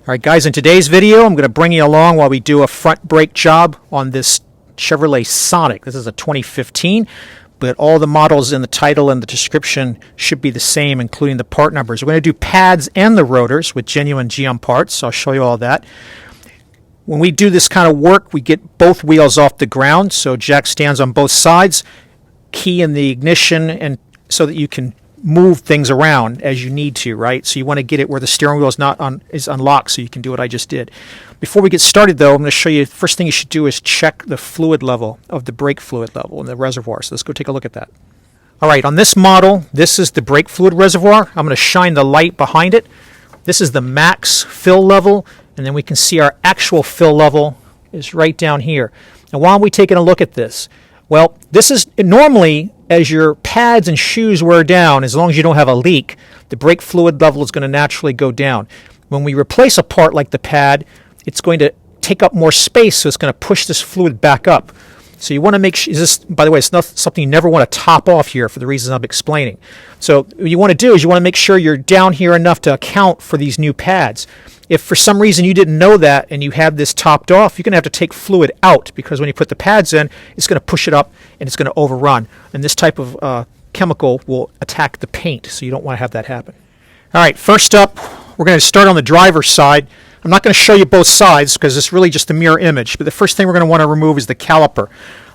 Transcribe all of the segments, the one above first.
Alright guys, in today's video I'm going to bring you along while we do a front brake job on this Chevrolet Sonic. This is a 2015, but all the models in the title and the description should be the same, including the part numbers. We're going to do pads and the rotors with genuine GM parts, so I'll show you all that. When we do this kind of work, we get both wheels off the ground, so jack stands on both sides, key in the ignition, and so that you can move things around as you need to, right? So you want to get it where the steering wheel is unlocked so you can do what I just did. Before we get started though, I'm going to show you, the first thing you should do is check the fluid level of the brake fluid level in the reservoir. So let's go take a look at that. Alright, on this model, this is the brake fluid reservoir. I'm going to shine the light behind it. This is the max fill level, and then we can see our actual fill level is right down here. Now why aren't we taking a look at this? Well, this is normally, as your pads and shoes wear down, as long as you don't have a leak, the brake fluid level is going to naturally go down. When we replace a part like the pad, it's going to take up more space, so it's going to push this fluid back up. So you want to make sure, this, by the way, it's not something you never want to top off here for the reasons I'm explaining. So what you want to do is you want to make sure you're down here enough to account for these new pads. If for some reason you didn't know that and you have this topped off, you're going to have to take fluid out, because when you put the pads in, it's going to push it up and it's going to overrun. And this type of chemical will attack the paint, so you don't want to have that happen. All right, first up, we're going to start on the driver's side. I'm not going to show you both sides because it's really just a mirror image, but the first thing we're going to want to remove is the caliper.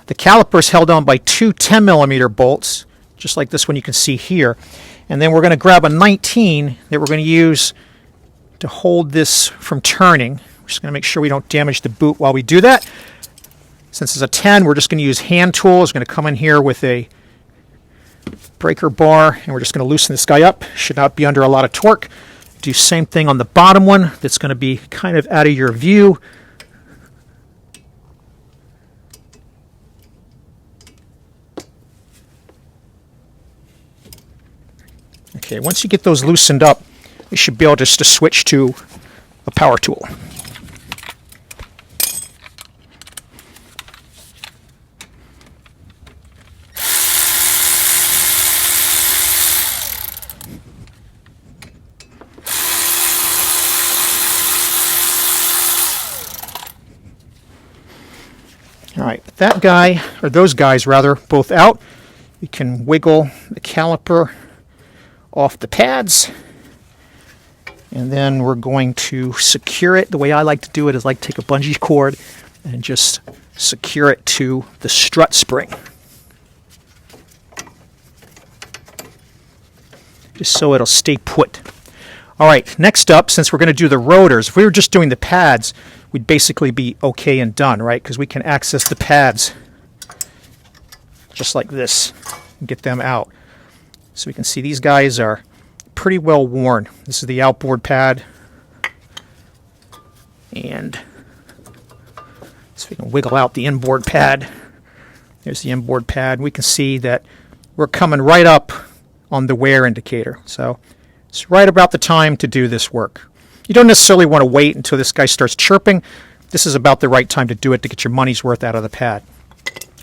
The caliper is held on by two 10mm bolts, just like this one you can see here. And then we're going to grab a 19 that we're going to use to hold this from turning. We're just going to make sure we don't damage the boot while we do that. Since it's a 10, we're just going to use hand tools. We're going to come in here with a breaker bar, and we're just going to loosen this guy up. Should not be under a lot of torque. Do same thing on the bottom one. That's going to be kind of out of your view. Okay, once you get those loosened up, you should be able just to switch to a power tool. All right, with that guy, or those guys rather, both out, you can wiggle the caliper off the pads, and then we're going to secure it. The way I like to do it is like take a bungee cord and just secure it to the strut spring, just so it'll stay put. All right, next up, since we're going to do the rotors, if we were just doing the pads, we'd basically be okay and done, right? Because we can access the pads just like this and get them out. So we can see these guys are pretty well worn. This is the outboard pad. And so we can wiggle out the inboard pad. There's the inboard pad. We can see that we're coming right up on the wear indicator. So it's right about the time to do this work. You don't necessarily want to wait until this guy starts chirping. This is about the right time to do it to get your money's worth out of the pad.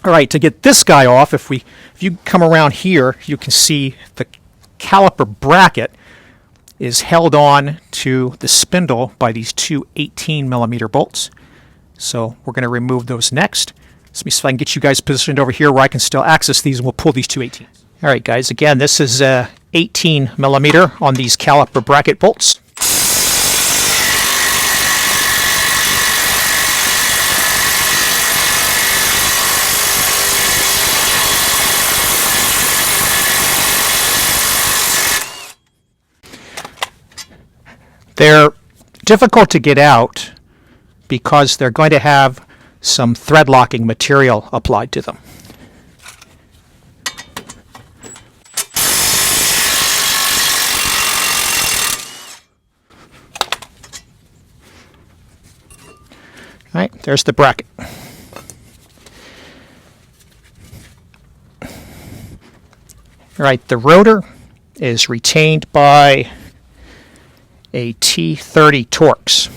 All right, to get this guy off, if you come around here, you can see the caliper bracket is held on to the spindle by these two 18mm bolts. So we're going to remove those next. Let me see if I can get you guys positioned over here where I can still access these, and we'll pull these two 18s. All right, guys, again, this is 18mm on these caliper bracket bolts. They're difficult to get out because they're going to have some thread locking material applied to them. All right, there's the bracket. All right, the rotor is retained by a T30 Torx.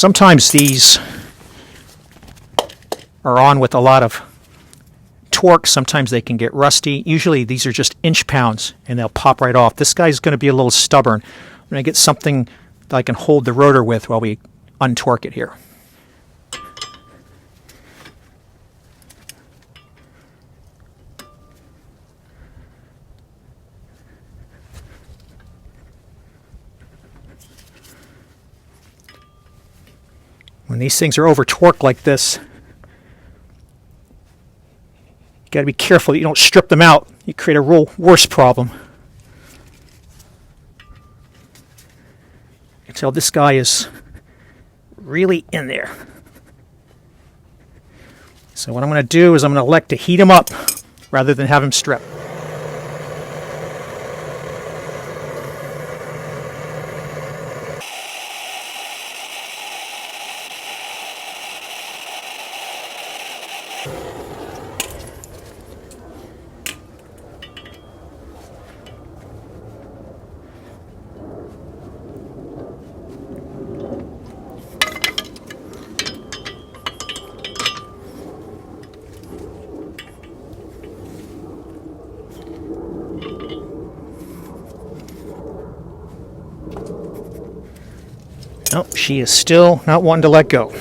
Sometimes these are on with a lot of torque. Sometimes they can get rusty. Usually these are just inch-pounds and they'll pop right off. This guy's going to be a little stubborn. I'm going to get something that I can hold the rotor with while we untorque it here. When these things are over torqued like this, you got to be careful that you don't strip them out. You create a real worse problem. You can tell this guy is really in there. So what I'm going to do is I'm going to elect to heat him up rather than have him strip. Oh, she is still not wanting to let go.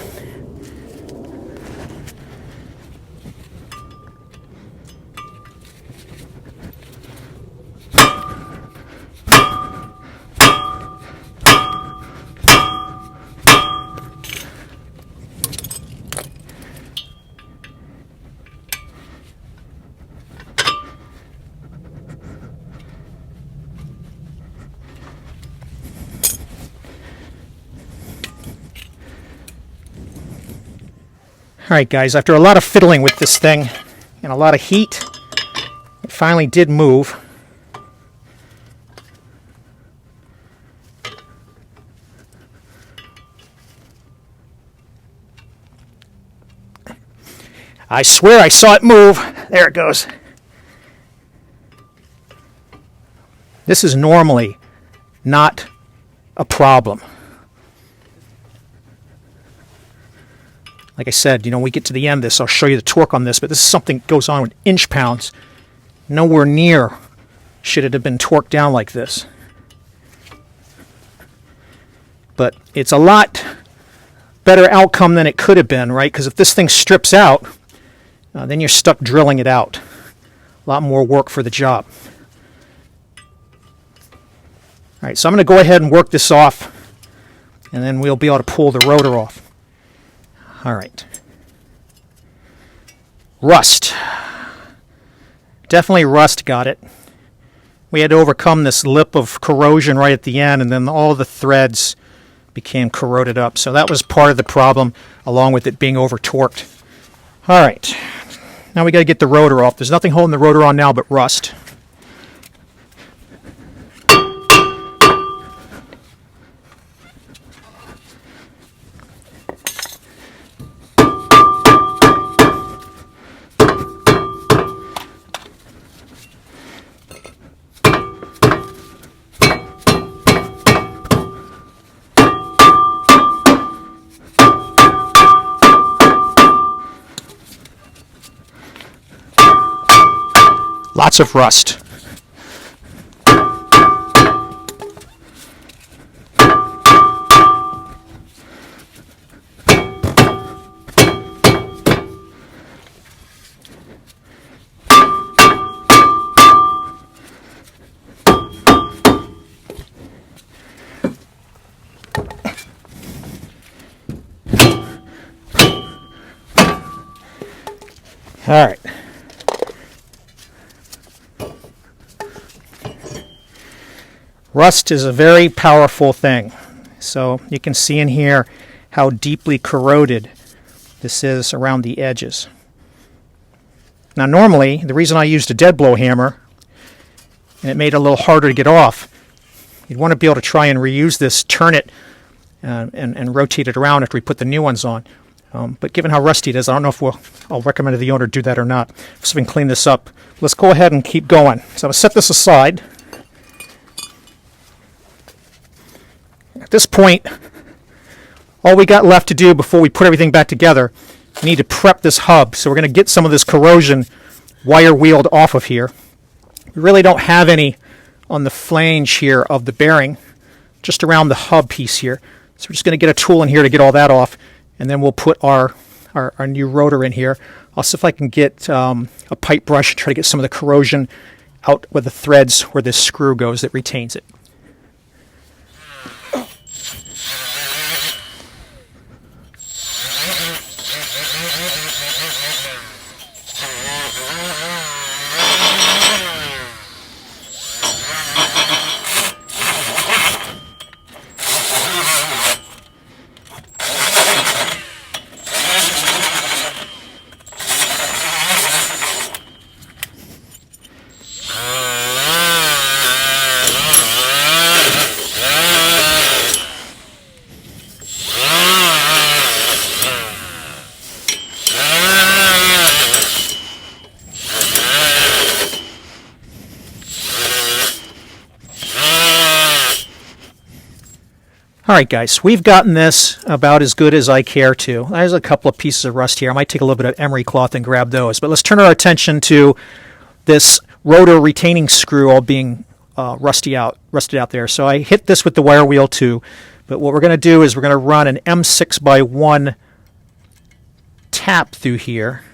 Alright guys, after a lot of fiddling with this thing and a lot of heat, it finally did move. I swear I saw it move. There it goes. This is normally not a problem. Like I said, when we get to the end of this, I'll show you the torque on this, but this is something that goes on with inch-pounds. Nowhere near should it have been torqued down like this. But it's a lot better outcome than it could have been, right? Because if this thing strips out, then you're stuck drilling it out. A lot more work for the job. All right, so I'm going to go ahead and work this off, and then we'll be able to pull the rotor off. All right. Rust. Definitely rust got it. We had to overcome this lip of corrosion right at the end, and then all the threads became corroded up. So that was part of the problem, along with it being over-torqued. All right. Now we got to get the rotor off. There's nothing holding the rotor on now but rust. Lots of rust. All right. Rust is a very powerful thing. So you can see in here how deeply corroded this is around the edges. Now normally, the reason I used a dead blow hammer, and it made it a little harder to get off, you'd want to be able to try and reuse this, turn it, and rotate it around after we put the new ones on. But given how rusty it is, I don't know if I'll recommend to the owner do that or not. So we can clean this up. Let's go ahead and keep going. So I'm going to set this aside. At this point, all we got left to do before we put everything back together, we need to prep this hub. So we're going to get some of this corrosion wire wheeled off of here. We really don't have any on the flange here of the bearing, just around the hub piece here. So we're just going to get a tool in here to get all that off, and then we'll put our new rotor in here. I'll see if I can get a pipe brush and try to get some of the corrosion out with the threads where this screw goes that retains it. Alright guys, we've gotten this about as good as I care to. There's a couple of pieces of rust here. I might take a little bit of emery cloth and grab those. But let's turn our attention to this rotor retaining screw all being rusted out there. So I hit this with the wire wheel too. But what we're going to do is we're going to run an M6x1 tap through here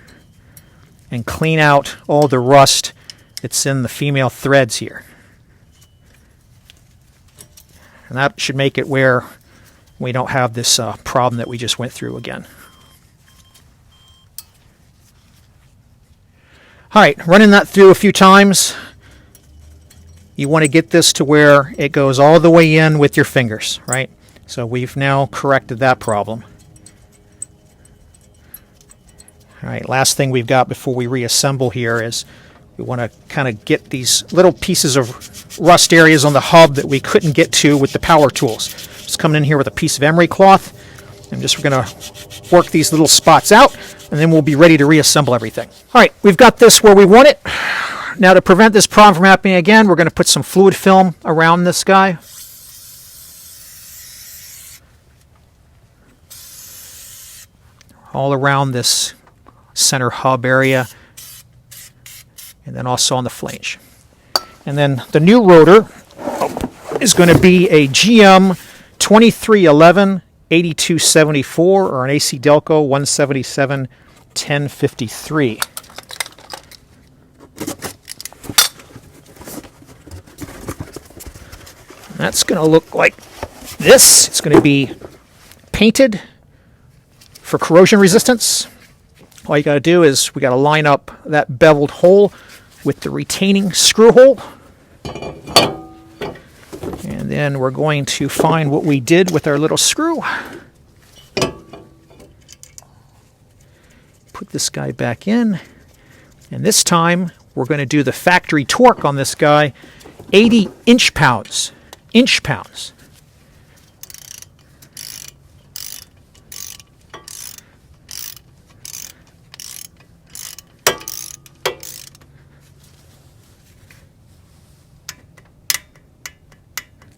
and clean out all the rust that's in the female threads here. And that should make it where we don't have this problem that we just went through again. Alright, running that through a few times, you want to get this to where it goes all the way in with your fingers, right? So we've now corrected that problem. Alright, last thing we've got before we reassemble here is we want to kind of get these little pieces of rust areas on the hub that we couldn't get to with the power tools. Just coming in here with a piece of emery cloth, and we're going to work these little spots out, and then we'll be ready to reassemble everything. All right, we've got this where we want it. Now to prevent this problem from happening again, we're going to put some fluid film around this guy. All around this center hub area, and then also on the flange. And then the new rotor is going to be a GM 2311 8274 or an AC Delco 177 1053. That's going to look like this. It's going to be painted for corrosion resistance. All you got to do is we got to line up that beveled hole with the retaining screw hole. And then we're going to find what we did with our little screw. Put this guy back in. And this time we're going to do the factory torque on this guy, 80 inch-pounds. Inch-pounds.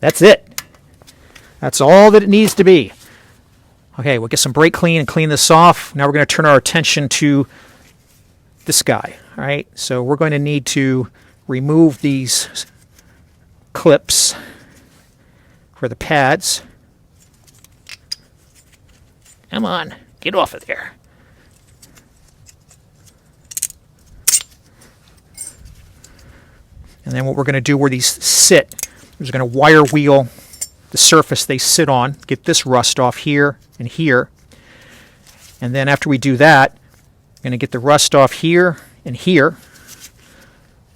That's it. That's all that it needs to be. Okay, we'll get some brake clean and clean this off. Now we're going to turn our attention to this guy. All right, so we're going to need to remove these clips for the pads. Come on, get off of there. And then what we're going to do where these sit, we're just going to wire wheel the surface they sit on, get this rust off here and here. And then after we do that, we're going to get the rust off here and here.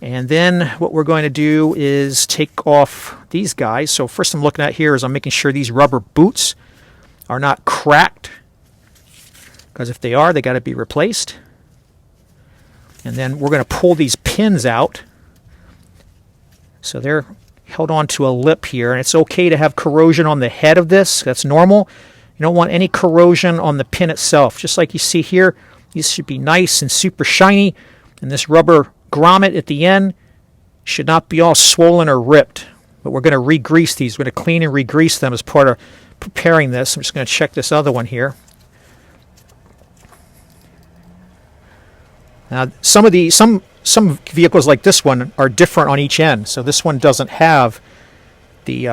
And then what we're going to do is take off these guys. So first I'm looking at here is I'm making sure these rubber boots are not cracked, because if they are, they got to be replaced. And then we're going to pull these pins out. So they're held onto a lip here, and it's okay to have corrosion on the head of this. That's normal. You don't want any corrosion on the pin itself. Just like you see here, these should be nice and super shiny, and this rubber grommet at the end should not be all swollen or ripped. But we're going to re-grease these. We're going to clean and re-grease them as part preparing this, I'm just going to check this other one here. Now, some vehicles like this one are different on each end. So this one doesn't have the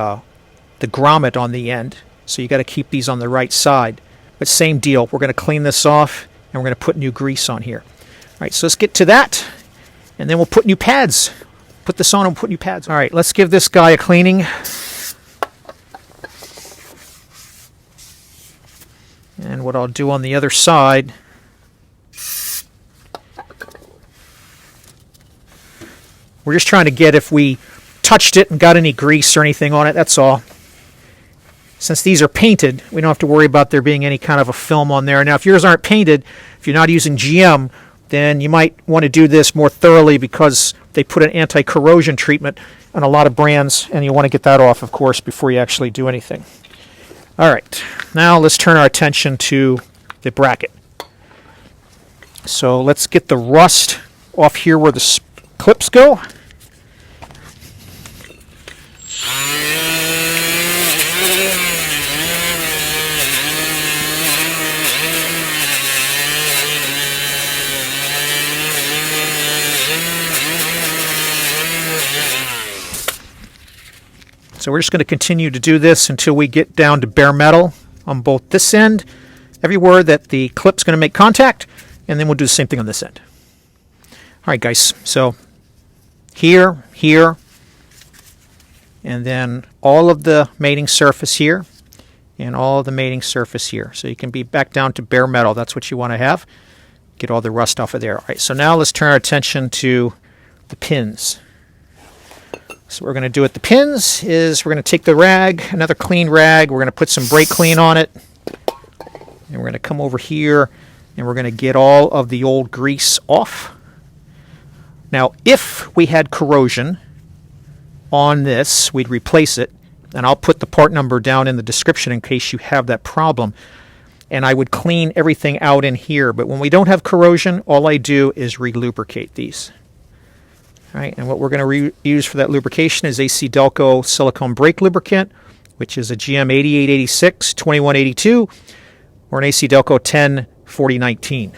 grommet on the end. So you got to keep these on the right side. But same deal. We're going to clean this off, and we're going to put new grease on here. All right, so let's get to that, and then we'll put new pads. Put this on and put new pads. All right, let's give this guy a cleaning. And what I'll do on the other side, we're just trying to get if we touched it and got any grease or anything on it, that's all. Since these are painted, we don't have to worry about there being any kind of a film on there. Now, if yours aren't painted, if you're not using GM, then you might want to do this more thoroughly because they put an anti-corrosion treatment on a lot of brands, and you want to get that off, of course, before you actually do anything. All right, now let's turn our attention to the bracket. So let's get the rust off here where the clips go. So we're just going to continue to do this until we get down to bare metal on both this end, everywhere that the clip's going to make contact, and then we'll do the same thing on this end. All right, guys, so here, and then all of the mating surface here, and all of the mating surface here. So you can be back down to bare metal. That's what you want to have. Get all the rust off of there. All right, so now let's turn our attention to the pins. So what we're going to do with the pins is we're going to take the rag, another clean rag, we're going to put some brake clean on it, and we're going to come over here and we're going to get all of the old grease off. Now, if we had corrosion on this, we'd replace it, and I'll put the part number down in the description in case you have that problem, and I would clean everything out in here. But when we don't have corrosion, all I do is re-lubricate these. All right, and what we're going to use for that lubrication is AC Delco silicone brake lubricant, which is a GM 8886 2182 or an AC Delco 10 4019.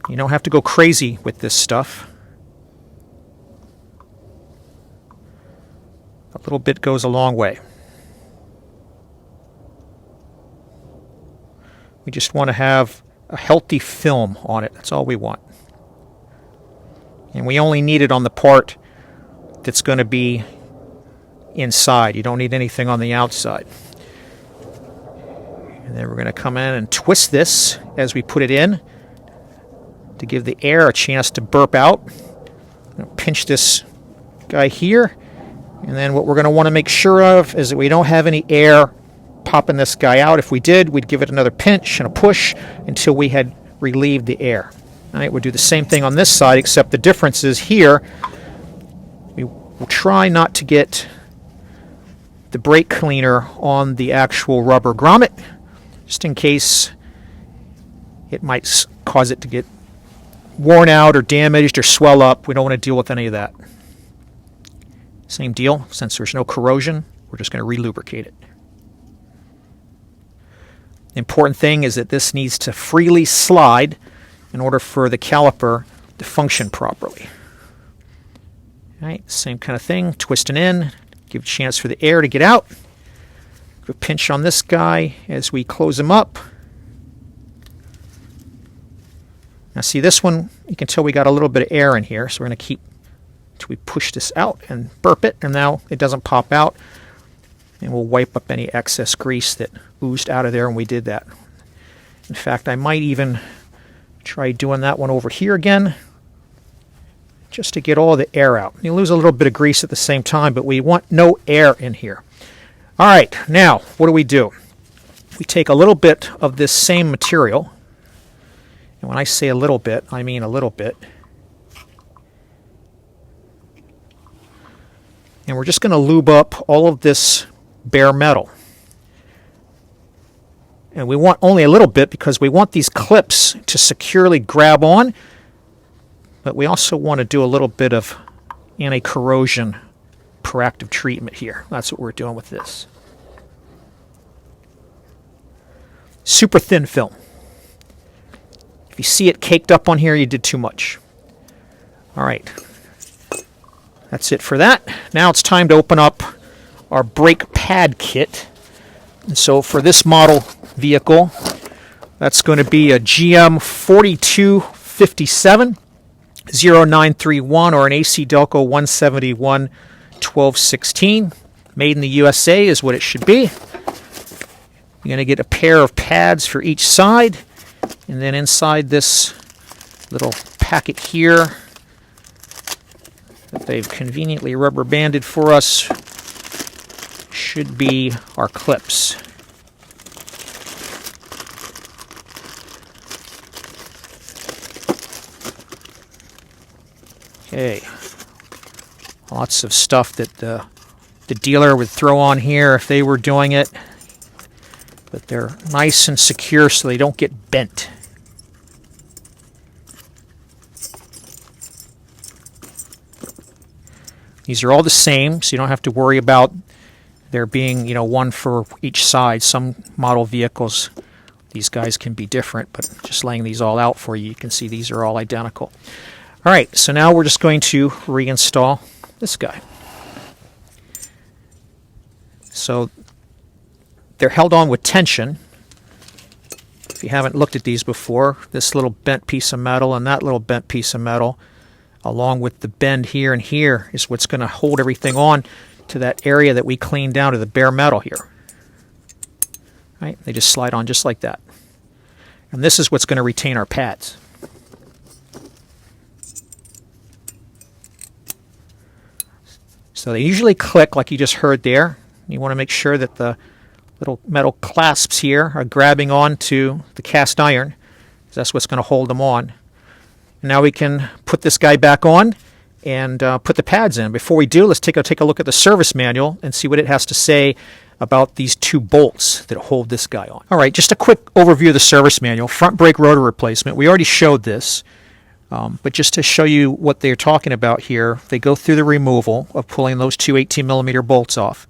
You don't have to go crazy with this stuff. A little bit goes a long way. We just want to have a healthy film on it. That's all we want. And we only need it on the part that's going to be inside. You don't need anything on the outside. And then we're going to come in and twist this as we put it in to give the air a chance to burp out. Pinch this guy here. And then what we're going to want to make sure of is that we don't have any air popping this guy out. If we did, we'd give it another pinch and a push until we had relieved the air. All right, we'll do the same thing on this side, except the difference is here we will try not to get the brake cleaner on the actual rubber grommet, just in case it might cause it to get worn out or damaged or swell up. We don't want to deal with any of that. Same deal, since there's no corrosion, we're just going to re-lubricate it. The important thing is that this needs to freely slide in order for the caliper to function properly. All right, same kind of thing, twisting in, give a chance for the air to get out. Give a pinch on this guy as we close him up. Now see this one, you can tell we got a little bit of air in here, so we're going to keep until we push this out and burp it, and now it doesn't pop out. And we'll wipe up any excess grease that oozed out of there when we did that. In fact, I might even try doing that one over here again, just to get all the air out. You lose a little bit of grease at the same time, but we want no air in here. All right, now what do? We take a little bit of this same material, and when I say a little bit, I mean a little bit, and we're just going to lube up all of this bare metal. And we want only a little bit because we want these clips to securely grab on, but we also want to do a little bit of anti-corrosion proactive treatment here. That's what we're doing with this. Super thin film. If you see it caked up on here, you did too much. All right. That's it for that. Now it's time to open up our brake pad kit. And so for this model vehicle, that's going to be a GM 4257 0931 or an AC Delco 171 1216. Made in the USA is what it should be. You're going to get a pair of pads for each side. And then inside this little packet here that they've conveniently rubber banded for us should be our clips. Okay, lots of stuff that the dealer would throw on here if they were doing it, but they're nice and secure so they don't get bent. These are all the same, so you don't have to worry about there being, one for each side. Some model vehicles, these guys can be different, but just laying these all out for you, you can see these are all identical. All right, so now we're just going to reinstall this guy. So they're held on with tension. If you haven't looked at these before, this little bent piece of metal and that little bent piece of metal, along with the bend here and here, is what's going to hold everything on to that area that we cleaned down to the bare metal here. Right? They just slide on just like that. And this is what's going to retain our pads. So they usually click like you just heard there. You want to make sure that the little metal clasps here are grabbing onto the cast iron, because that's what's going to hold them on. Now we can put this guy back on and put the pads in. Before we do, let's take a look at the service manual and see what it has to say about these two bolts that hold this guy on. All right, just a quick overview of the service manual. Front brake rotor replacement. We already showed this, but just to show you what they're talking about here, they go through the removal of pulling those two 18mm bolts off.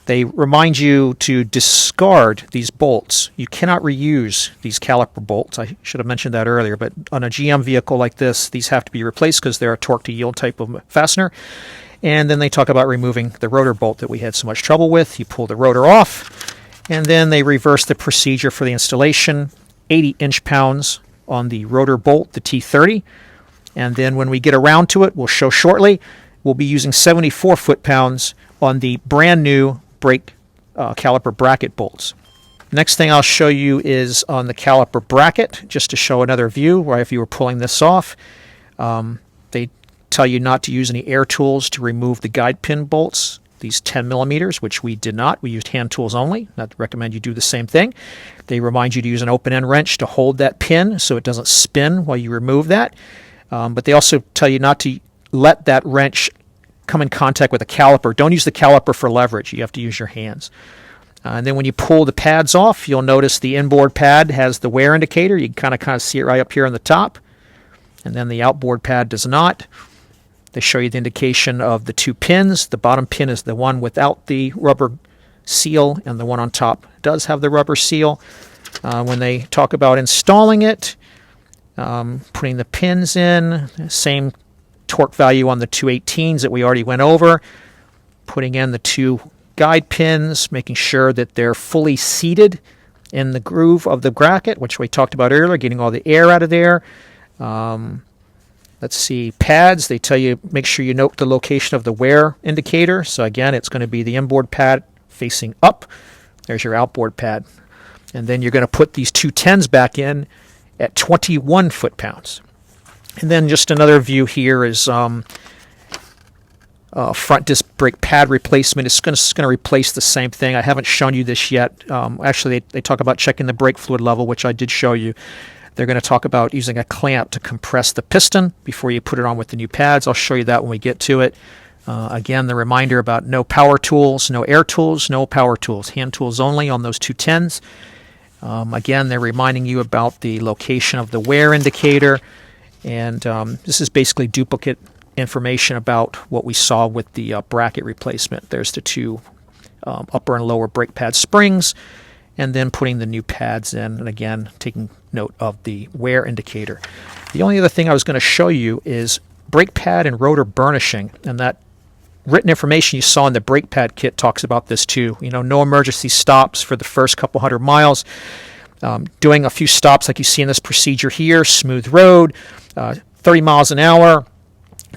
They remind you to discard these bolts. You cannot reuse these caliper bolts. I should have mentioned that earlier, but on a GM vehicle like this, these have to be replaced because they're a torque to yield type of fastener. And then they talk about removing the rotor bolt that we had so much trouble with. You pull the rotor off, and then they reverse the procedure for the installation. 80 inch-pounds on the rotor bolt, the T30. And then when we get around to it, we'll show shortly, we'll be using 74 foot-pounds on the brand new brake caliper bracket bolts. Next thing I'll show you is on the caliper bracket, just to show another view, where if you were pulling this off, they tell you not to use any air tools to remove the guide pin bolts, these 10mm, which we did not. We used hand tools only. I'd recommend you do the same thing. They remind you to use an open end wrench to hold that pin so it doesn't spin while you remove that. But they also tell you not to let that wrench come in contact with a caliper. Don't use the caliper for leverage. You have to use your hands. And then when you pull the pads off, you'll notice the inboard pad has the wear indicator. You can kind of see it right up here on the top. And then the outboard pad does not. They show you the indication of the two pins. The bottom pin is the one without the rubber seal, and the one on top does have the rubber seal. When they talk about installing it, putting the pins in, same torque value on the 218s that we already went over, putting in the two guide pins, making sure that they're fully seated in the groove of the bracket, which we talked about earlier, getting all the air out of there. Let's see, pads, they tell you make sure you note the location of the wear indicator. So again, it's going to be the inboard pad facing up. There's your outboard pad. And then you're going to put these two 10s back in at 21 foot-pounds. And then just another view here is front disc brake pad replacement. It's going to replace the same thing. I haven't shown you this yet. Actually, they talk about checking the brake fluid level, which I did show you. They're going to talk about using a clamp to compress the piston before you put it on with the new pads. I'll show you that when we get to it. Again, the reminder about no power tools, no air tools, no power tools, hand tools only on those two 10s. Again, they're reminding you about the location of the wear indicator. And this is basically duplicate information about what we saw with the bracket replacement. There's the two upper and lower brake pad springs, and then putting the new pads in, and again taking note of the wear indicator. The only other thing I was going to show you is brake pad and rotor burnishing, and that written information you saw in the brake pad kit talks about this too. You know, no emergency stops for the first couple 100 miles. Doing a few stops like you see in this procedure here, smooth road, 30 miles an hour,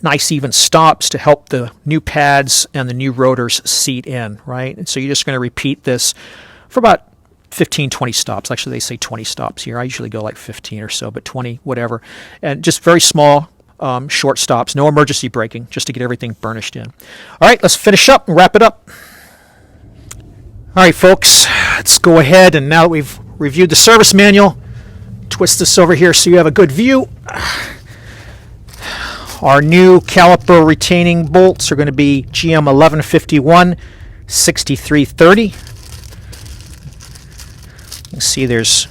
nice even stops to help the new pads and the new rotors seat in, right? And so you're just going to repeat this for about 15, 20 stops. Actually, they say 20 stops here. I usually go like 15 or so, but 20, whatever. And just very small, short stops. No emergency braking, just to get everything burnished in. All right, let's finish up and wrap it up. All right, folks, let's go ahead, and now that we've reviewed the service manual, twist this over here so you have a good view. Our new caliper retaining bolts are going to be GM 1151 6330. You can see there's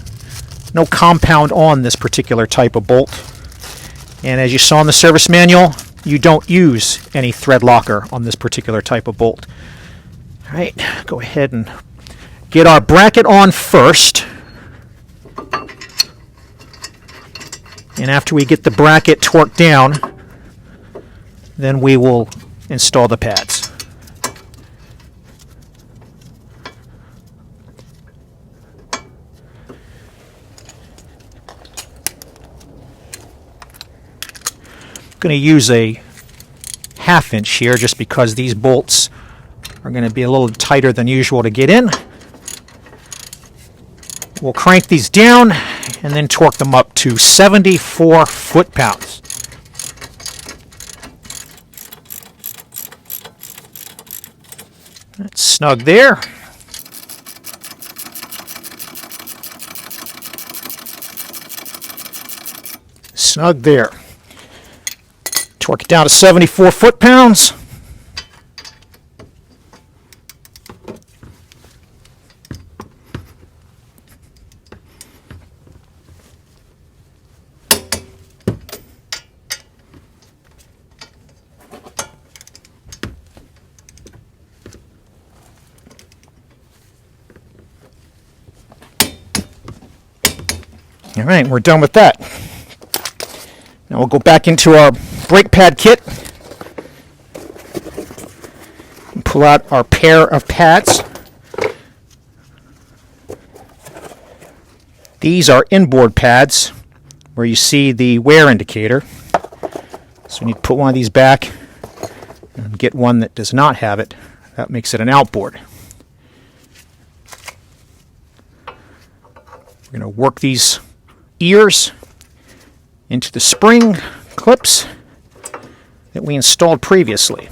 no compound on this particular type of bolt. And as you saw in the service manual, you don't use any thread locker on this particular type of bolt. All right, go ahead and get our bracket on first. And after we get the bracket torqued down, then we will install the pads. I'm going to use a 1/2 inch here just because these bolts are going to be a little tighter than usual to get in. We'll crank these down and then torque them up to 74 foot-pounds. That's snug there. Snug there. Torque it down to 74 foot-pounds. All right, we're done with that. Now we'll go back into our brake pad kit and pull out our pair of pads. These are inboard pads where you see the wear indicator. So we need to put one of these back and get one that does not have it. That makes it an outboard. We're going to work these ears into the spring clips that we installed previously.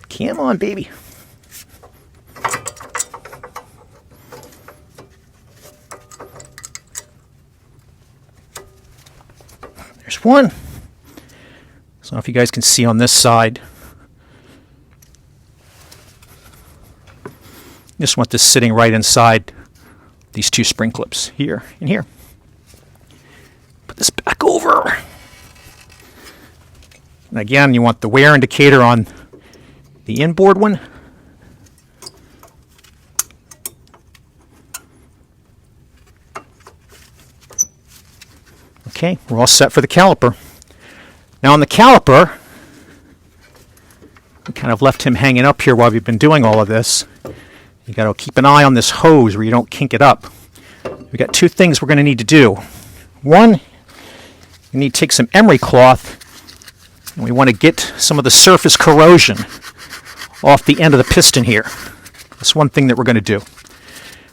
Come on, baby. There's one. So I don't know if you guys can see on this side. Just want this sitting right inside these two spring clips, here and here. Put this back over. And again, you want the wear indicator on the inboard one. Okay, we're all set for the caliper. Now on the caliper, we kind of left him hanging up here while we've been doing all of this. You got to keep an eye on this hose where you don't kink it up. We've got two things we're going to need to do. One, you need to take some emery cloth, and we want to get some of the surface corrosion off the end of the piston here. That's one thing that we're going to do.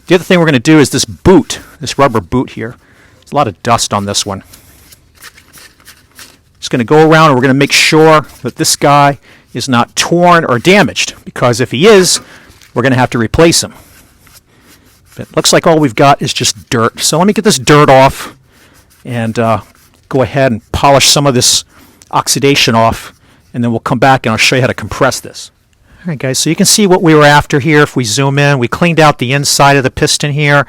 The other thing we're going to do is this boot, this rubber boot here. There's a lot of dust on this one. Just going to go around and we're going to make sure that this guy is not torn or damaged, because if he is, we're going to have to replace him. But it looks like all we've got is just dirt. So let me get this dirt off and go ahead and polish some of this oxidation off, and then we'll come back and I'll show you how to compress this. All right, guys, so you can see what we were after here. If we zoom in, we cleaned out the inside of the piston here.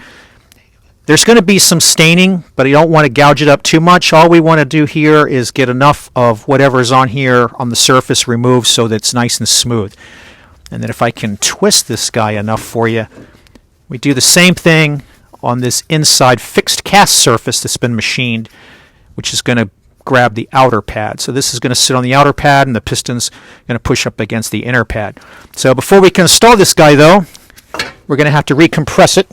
There's going to be some staining, but you don't want to gouge it up too much. All we want to do here is get enough of whatever's on here on the surface removed so that it's nice and smooth. And then if I can twist this guy enough for you, we do the same thing on this inside fixed cast surface that's been machined, which is going to grab the outer pad. So this is going to sit on the outer pad, and the piston's going to push up against the inner pad. So before we can install this guy, though, we're going to have to recompress it.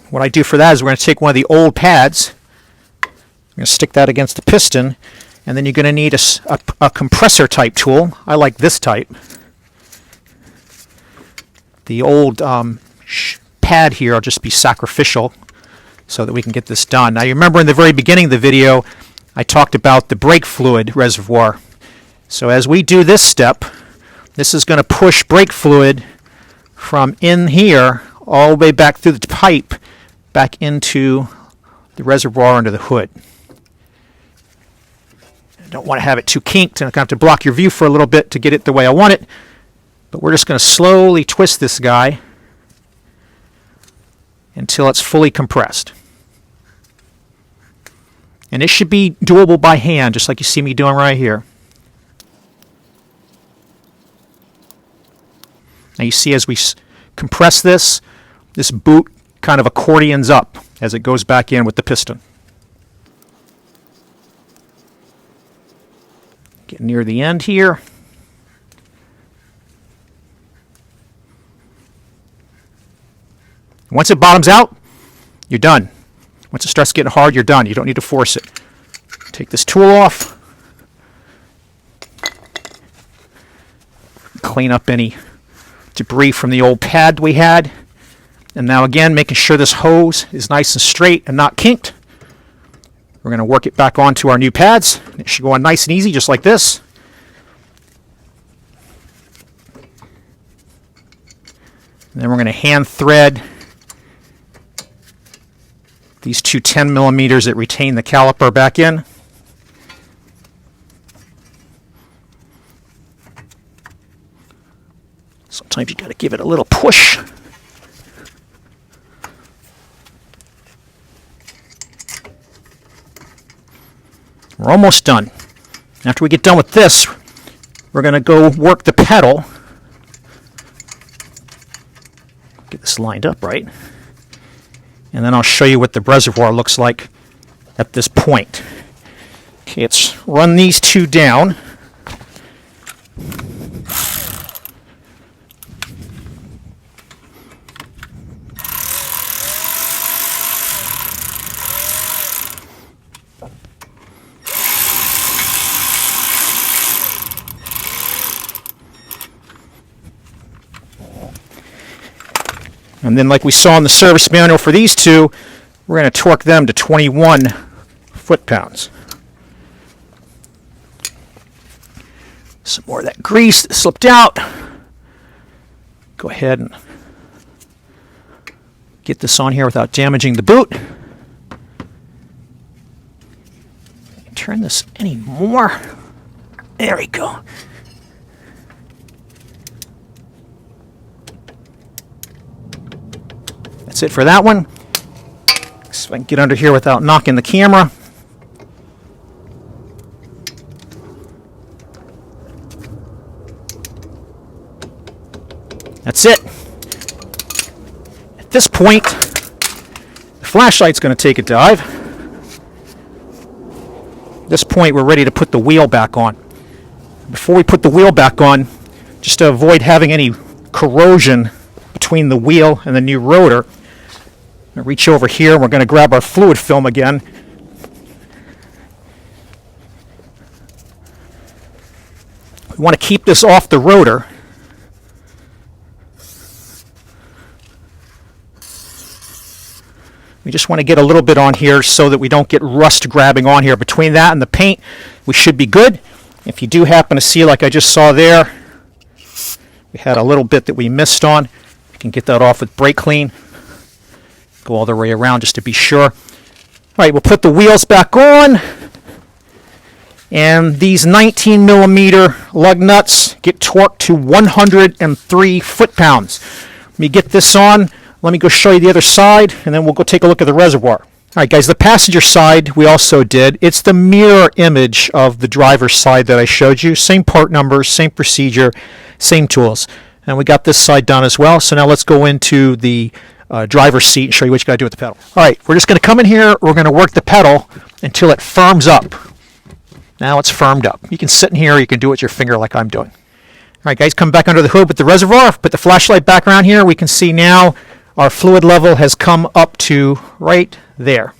What I do for that is we're going to take one of the old pads, I'm going to stick that against the piston, and then you're going to need a compressor type tool. I like this type. The old pad here will just be sacrificial so that we can get this done. Now you remember in the very beginning of the video I talked about the brake fluid reservoir. So as we do this step, this is going to push brake fluid from in here all the way back through the pipe back into the reservoir under the hood. I don't want to have it too kinked, and I'm going to have to block your view for a little bit to get it the way I want it. But we're just going to slowly twist this guy until it's fully compressed. And it should be doable by hand, just like you see me doing right here. Now you see as we compress this, this boot kind of accordions up as it goes back in with the piston. Get near the end here. Once it bottoms out, you're done. Once it starts getting hard, you're done. You don't need to force it. Take this tool off. Clean up any debris from the old pad we had. And now again, making sure this hose is nice and straight and not kinked. We're going to work it back onto our new pads. It should go on nice and easy, just like this. And then we're going to hand thread these two 10 millimeters that retain the caliper back in. Sometimes you got to give it a little push. We're almost done. After we get done with this, we're going to go work the pedal. Get this lined up right. And then I'll show you what the reservoir looks like at this point. Okay, let's run these two down. And then like we saw in the service manual for these two, we're going to torque them to 21 foot-pounds. Some more of that grease that slipped out. Go ahead and get this on here without damaging the boot. Turn this any more. There we go. That's it for that one. So I can get under here without knocking the camera. That's it. At this point, the flashlight's going to take a dive. At this point, we're ready to put the wheel back on. Before we put the wheel back on, just to avoid having any corrosion between the wheel and the new rotor, I'm going to reach over here and we're going to grab our fluid film again. We want to keep this off the rotor. We just want to get a little bit on here so that we don't get rust grabbing on here. Between that and the paint, we should be good. If you do happen to see, like I just saw there, we had a little bit that we missed on. You can get that off with brake clean. Go all the way around just to be sure. All right, we'll put the wheels back on. And these 19 millimeter lug nuts get torqued to 103 foot-pounds. Let me get this on. Let me go show you the other side, and then we'll go take a look at the reservoir. All right, guys, the passenger side we also did. It's the mirror image of the driver's side that I showed you. Same part numbers, same procedure, same tools. And we got this side done as well. So now let's go into the driver's seat and show you what you got to do with the pedal. All right, we're just going to come in here. We're going to work the pedal until it firms up. Now it's firmed up. You can sit in here. You can do it with your finger like I'm doing. All right, guys, come back under the hood with the reservoir. Put the flashlight back around here. We can see now our fluid level has come up to right there.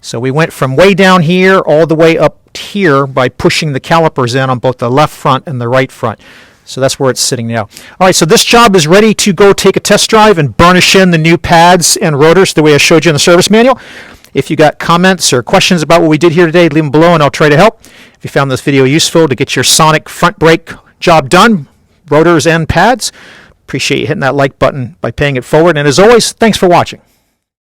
So we went from way down here all the way up here by pushing the calipers in on both the left front and the right front. So that's where it's sitting now. All right, so this job is ready to go take a test drive and burnish in the new pads and rotors the way I showed you in the service manual. If you got comments or questions about what we did here today, leave them below and I'll try to help. If you found this video useful to get your sonic front brake job done, rotors and pads, appreciate you hitting that like button by paying it forward. And as always, thanks for watching.